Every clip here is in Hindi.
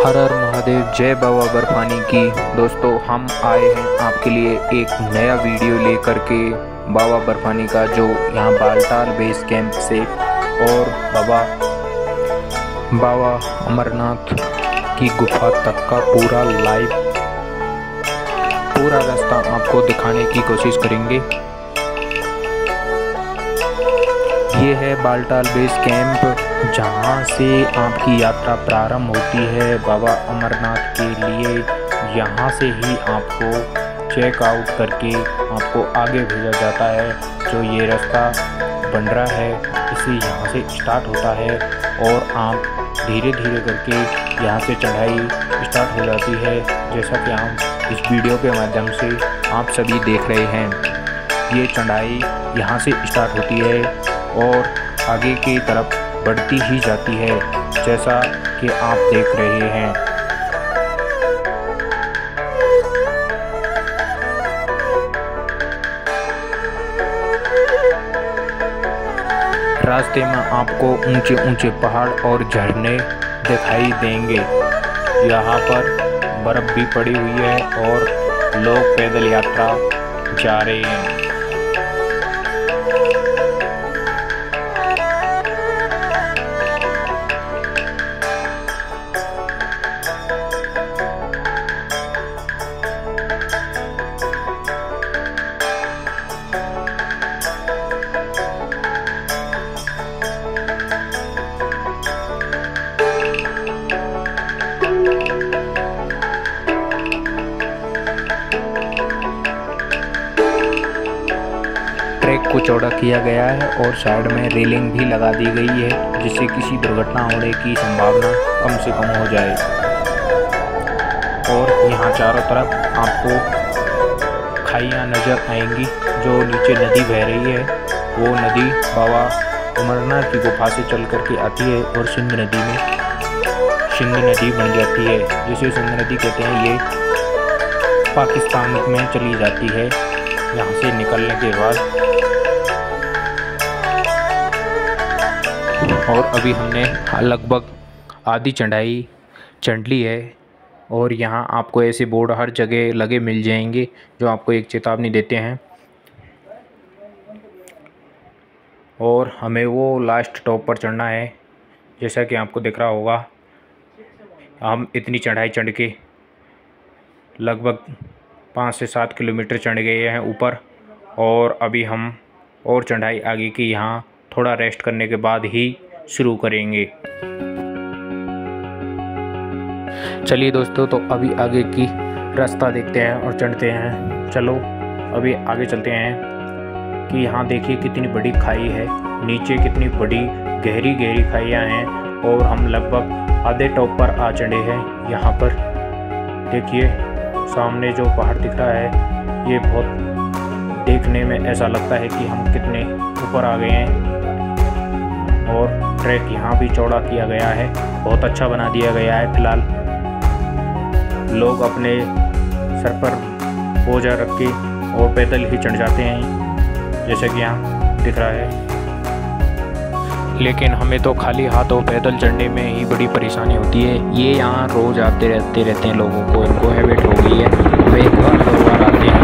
हर हर महादेव, जय बाबा बर्फानी की। दोस्तों, हम आए हैं आपके लिए एक नया वीडियो लेकर के बाबा बर्फानी का, जो यहाँ बालटाल बेस कैंप से और बाबा अमरनाथ की गुफा तक का पूरा रास्ता आपको दिखाने की कोशिश करेंगे। ये है बालटाल बेस कैंप, जहाँ से आपकी यात्रा प्रारंभ होती है बाबा अमरनाथ के लिए। यहाँ से ही आपको चेक आउट करके आपको आगे भेजा जाता है। जो ये रास्ता बन रहा है, इसे यहाँ से स्टार्ट होता है और आप धीरे धीरे करके यहाँ से चढ़ाई स्टार्ट हो जाती है, जैसा कि हम इस वीडियो के माध्यम से आप सभी देख रहे हैं। ये चढ़ाई यहाँ से स्टार्ट होती है और आगे की तरफ बढ़ती ही जाती है, जैसा कि आप देख रहे हैं। रास्ते में आपको ऊंचे ऊंचे पहाड़ और झरने दिखाई देंगे। यहाँ पर बर्फ़ भी पड़ी हुई है और लोग पैदल यात्रा जा रहे हैं। ट्रैक को चौड़ा किया गया है और साइड में रेलिंग भी लगा दी गई है, जिससे किसी दुर्घटना होने की संभावना कम से कम हो जाए। और यहाँ चारों तरफ आपको खाइयाँ नज़र आएंगी। जो नीचे नदी बह रही है, वो नदी बाबा अमरनाथ की गुफा से चल करके आती है और सिंध नदी बन जाती है, जिसे सिंध नदी कहते हैं। ये पाकिस्तान में चली जाती है यहाँ से निकलने के बाद। और अभी हमने लगभग आधी चढ़ाई चढ़ ली है और यहाँ आपको ऐसे बोर्ड हर जगह लगे मिल जाएंगे, जो आपको एक चेतावनी देते हैं। और हमें वो लास्ट टॉप पर चढ़ना है, जैसा कि आपको दिख रहा होगा। हम इतनी चढ़ाई चढ़ के लगभग 5 से 7 किलोमीटर चढ़ गए हैं ऊपर, और अभी हम और चढ़ाई आगे की यहाँ थोड़ा रेस्ट करने के बाद ही शुरू करेंगे। चलिए दोस्तों, तो अभी आगे की रास्ता देखते हैं और चढ़ते हैं। चलो अभी आगे चलते हैं कि यहाँ देखिए कितनी बड़ी खाई है, नीचे कितनी बड़ी गहरी गहरी खाइयाँ हैं और हम लगभग आधे टॉप पर आ चढ़े हैं। यहाँ पर देखिए सामने जो पहाड़ दिख रहा है, ये बहुत देखने में ऐसा लगता है कि हम कितने ऊपर आ गए हैं। और ट्रैक यहाँ भी चौड़ा किया गया है, बहुत अच्छा बना दिया गया है। फिलहाल लोग अपने सर पर बोझा रख के और पैदल ही चढ़ जाते हैं, जैसा कि यहाँ दिख रहा है। लेकिन हमें तो खाली हाथों पैदल चढ़ने में ही बड़ी परेशानी होती है। ये यहाँ रोज़ आते रहते हैं लोगों को, इनको हैबिट हो गई है। वो एक बार 2 बार आते हैं।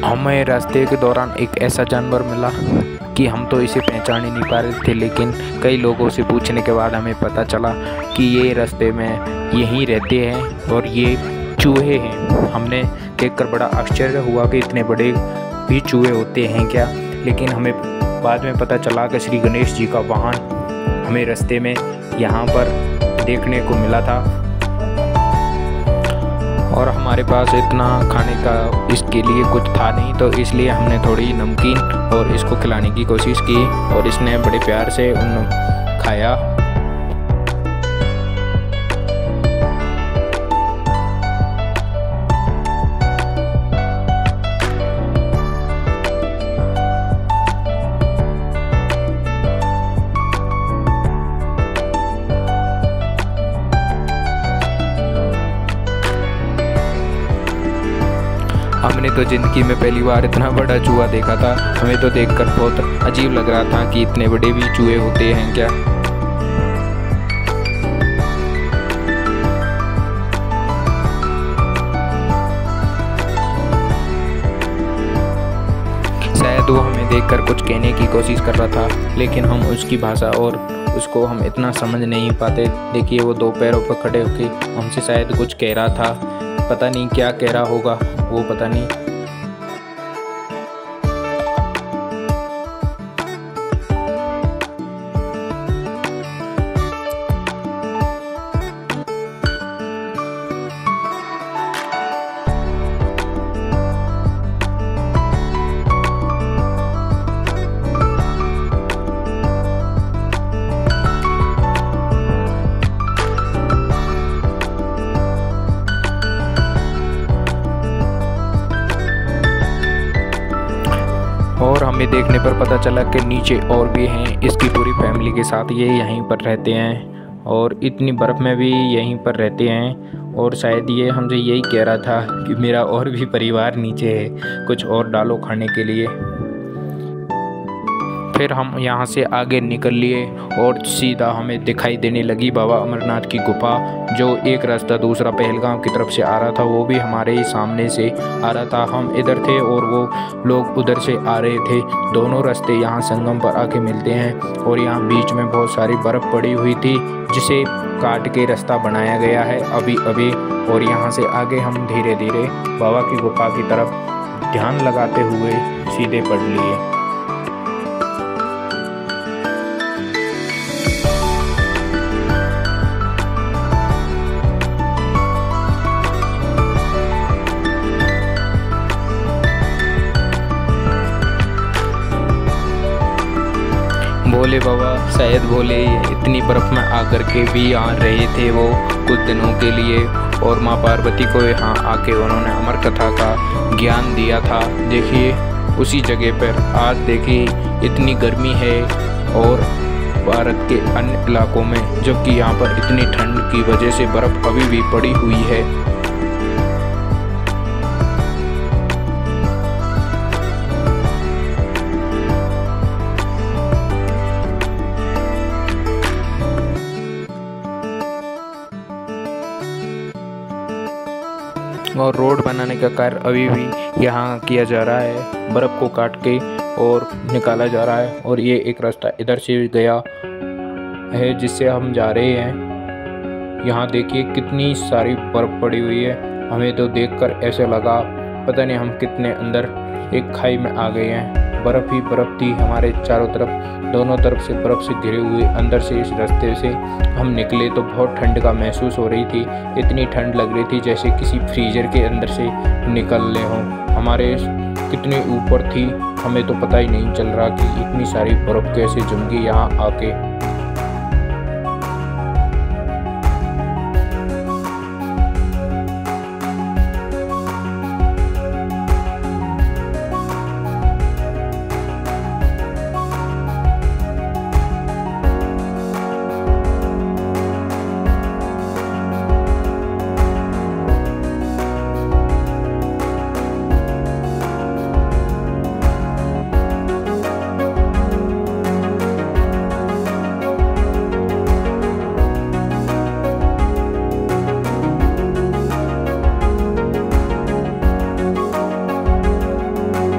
हमें रास्ते के दौरान एक ऐसा जानवर मिला कि हम तो इसे पहचान ही नहीं पा रहे थे, लेकिन कई लोगों से पूछने के बाद हमें पता चला कि ये रास्ते में यहीं रहते हैं और ये चूहे हैं। हमने देखकर बड़ा आश्चर्य हुआ कि इतने बड़े भी चूहे होते हैं क्या, लेकिन हमें बाद में पता चला कि श्री गणेश जी का वाहन हमें रास्ते में यहाँ पर देखने को मिला था। और हमारे पास इतना खाने का इसके लिए कुछ था नहीं, तो इसलिए हमने थोड़ी नमकीन और इसको खिलाने की कोशिश की और इसने बड़े प्यार से उन खाया। हमने तो ज़िंदगी में पहली बार इतना बड़ा चूहा देखा था। हमें तो देखकर बहुत अजीब लग रहा था कि इतने बड़े भी चूहे होते हैं क्या। शायद वो हमें देखकर कुछ कहने की कोशिश कर रहा था, लेकिन हम उसकी भाषा और उसको हम इतना समझ नहीं पाते। देखिए वो दो पैरों पर खड़े होकर हमसे शायद कुछ कह रहा था, पता नहीं क्या कह रहा होगा वो, पता नहीं। और हमें देखने पर पता चला कि नीचे और भी हैं, इसकी पूरी फैमिली के साथ ये यहीं पर रहते हैं और इतनी बर्फ़ में भी यहीं पर रहते हैं। और शायद ये हमसे यही कह रहा था कि मेरा और भी परिवार नीचे है, कुछ और डालो खाने के लिए। फिर हम यहाँ से आगे निकल लिए और सीधा हमें दिखाई देने लगी बाबा अमरनाथ की गुफा। जो एक रास्ता दूसरा पहलगाम की तरफ से आ रहा था वो भी हमारे ही सामने से आ रहा था। हम इधर थे और वो लोग उधर से आ रहे थे। दोनों रास्ते यहाँ संगम पर आके मिलते हैं और यहाँ बीच में बहुत सारी बर्फ़ पड़ी हुई थी जिसे काट के रास्ता बनाया गया है अभी अभी। और यहाँ से आगे हम धीरे धीरे बाबा की गुफा की तरफ ध्यान लगाते हुए सीधे बढ़ लिए। भोले बाबा शायद भोले इतनी बर्फ़ में आकर के भी आ रहे थे वो कुछ दिनों के लिए, और माँ पार्वती को यहाँ आके उन्होंने अमर कथा का ज्ञान दिया था। देखिए उसी जगह पर आज देखिए इतनी गर्मी है और भारत के अन्य इलाकों में, जबकि यहाँ पर इतनी ठंड की वजह से बर्फ़ अभी भी पड़ी हुई है। और रोड बनाने का कार्य अभी भी यहाँ किया जा रहा है, बर्फ़ को काट के और निकाला जा रहा है। और ये एक रास्ता इधर से गया है जिससे हम जा रहे हैं। यहाँ देखिए कितनी सारी बर्फ़ पड़ी हुई है। हमें तो देखकर ऐसे लगा पता नहीं हम कितने अंदर एक खाई में आ गए हैं। बर्फ़ ही बर्फ़ थी हमारे चारों तरफ, दोनों तरफ से बर्फ़ से घिरे हुए। अंदर से इस रास्ते से हम निकले तो बहुत ठंड का महसूस हो रही थी। इतनी ठंड लग रही थी जैसे किसी फ्रीजर के अंदर से निकलने हों। हमारे कितने ऊपर थी हमें तो पता ही नहीं चल रहा कि इतनी सारी बर्फ़ कैसे जम गई यहाँ आके।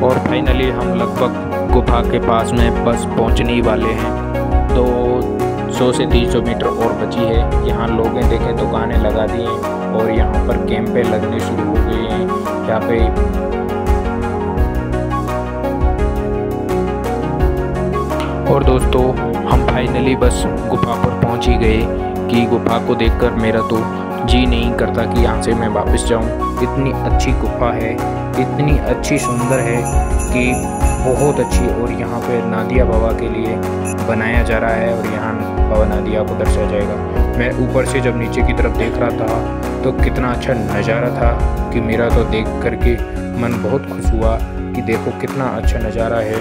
और फाइनली हम लगभग गुफा के पास में बस पहुंचने ही वाले हैं। तो 100 से 300 मीटर और बची है। यहाँ लोग देखें दुकानें लगा दी हैं और यहाँ पर कैंपें लगने शुरू हो गई हैं। यहाँ पे और दोस्तों हम फाइनली बस गुफा पर पहुंच ही गए कि गुफा को देखकर मेरा तो जी नहीं करता कि यहाँ से मैं वापस जाऊँ। इतनी अच्छी गुफा है, इतनी अच्छी सुंदर है कि बहुत अच्छी। और यहाँ पे नादिया बाबा के लिए बनाया जा रहा है और यहाँ बाबा नादिया को दर्शाया जाएगा। मैं ऊपर से जब नीचे की तरफ देख रहा था तो कितना अच्छा नज़ारा था कि मेरा तो देख करके मन बहुत खुश हुआ कि देखो कितना अच्छा नज़ारा है।